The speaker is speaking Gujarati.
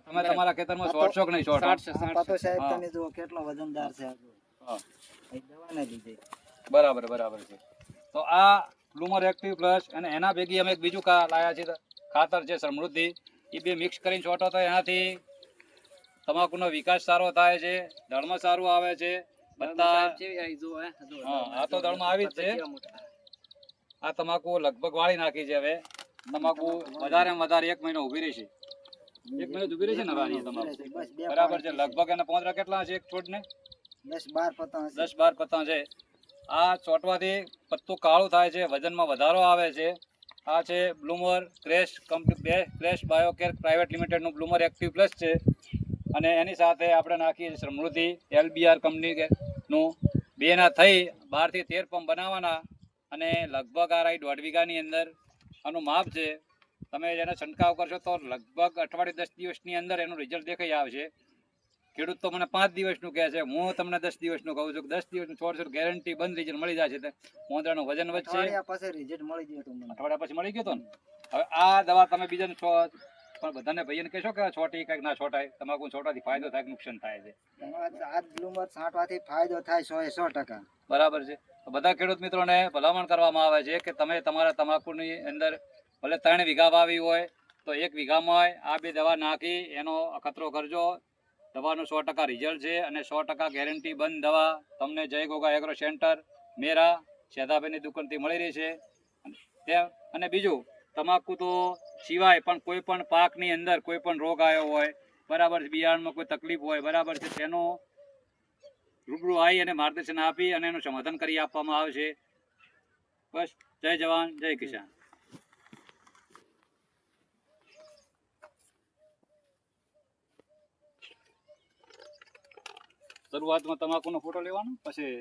તમે તમારા ખેતરમાં છોડશો કે નહીં છોડો? પાતો સાહેબ તમે જુઓ કેટલો વજનદાર છે આ. હા એ દવાને લીધે. બરાબર બરાબર છે. તો આ બ્લુમર એક્ટિવ પ્લસ અને એના ભેગી અમે એક બીજું લાયા છે ખાતર છે સમૃદ્ધિ. એ બે મિક્સ કરીને છોટો તો એનાથી તમાકુનો વિકાસ સારો થાય છે, દળમાં સારું આવે છે. બધા હા આ તો દળમાં આવી જ છે. આ તમાકુ લગભગ વાળી નાખી છે. હવે તમાકુ વધારે વધારે 1 મહિનો ઉભી રહેશે. 1 મહિનો ઉભી રહેશે ને વાળી તમાકુ બરાબર છે. લગભગ એના પોંદરા કેટલા છે એક છોડને? 10-12 પત્તા. 10-12 પત્તા છે. આ ચોટવાથી પત્તું કાળું થાય છે, વજનમાં વધારો આવે છે. આ છે Bloomer crash company crash Biocare private લિમિટેડનું બ્લુમર એક્ટિવ પ્લસ છે. અને એની સાથે આપણે નાખીએ છીએ સમૃદ્ધિ LBR કંપનીનું. બેના થઈ 12 થી 13 પંપ બનાવવાના. અને લગભગ આ રાઈ 1.5 વીઘાની અંદર આનું માપ છે. તમે જેને છંટકાવ કરશો તો લગભગ અઠવાડિયે 10 દિવસની અંદર એનું રિઝલ્ટ દેખાઈ આવશે. ખેડૂત તો મને 5 દિવસનું કહે છે, હું તમને 10 દિવસનું કહું છું કે 10 દિવસનું છોડશો ગેરંટી બંધ રિઝલ્ટ મળી જશે. મોંદરાનું વજન વધશે. અઠવાડિયા પછી મળી ગયો તો ને. હવે આ દવા તમે બીજાને છો પણ બધાને ભાઈને કહેશો કે છોટી કંઈક ના છોટાય, તમાકુ છોટવાથી ફાયદો થાય કે નુકસાન થાય છે? આ બ્લુમર છાંટવાથી ફાયદો થાય 100%. બરાબર છે. તો બધા ખેડૂત મિત્રોને ભલામણ કરવામાં આવે છે કે તમે તમારા તમાકુની અંદર ભલે 3 વીઘા વાવી હોય તો 1 વીઘામાં આ બે દવા નાખી એનો અખતરો કરજો. દવાનું 100% રિઝલ્ટ છે અને 100% ગેરંટી બંધ દવા તમને જય ગોગા એગ્રો સેન્ટર મેરા શેધાભાઈની દુકાનથી મળી રહી છે. અને બીજું તમાકુ તો સિવાય પણ કોઈ પણ પાકની અંદર કોઈ પણ રોગ આવ્યો હોય, બરાબર છે, બિયારણમાં કોઈ તકલીફ હોય, બરાબર છે, તેનો રૂબરૂ આવી અને માર્ગદર્શન આપી અને એનું સમાધાન કરી આપવામાં આવે છે. બસ, જય જવાન જય કિસાન. શરૂઆતમાં તમાકુનો ફોટો લેવાનો, પછી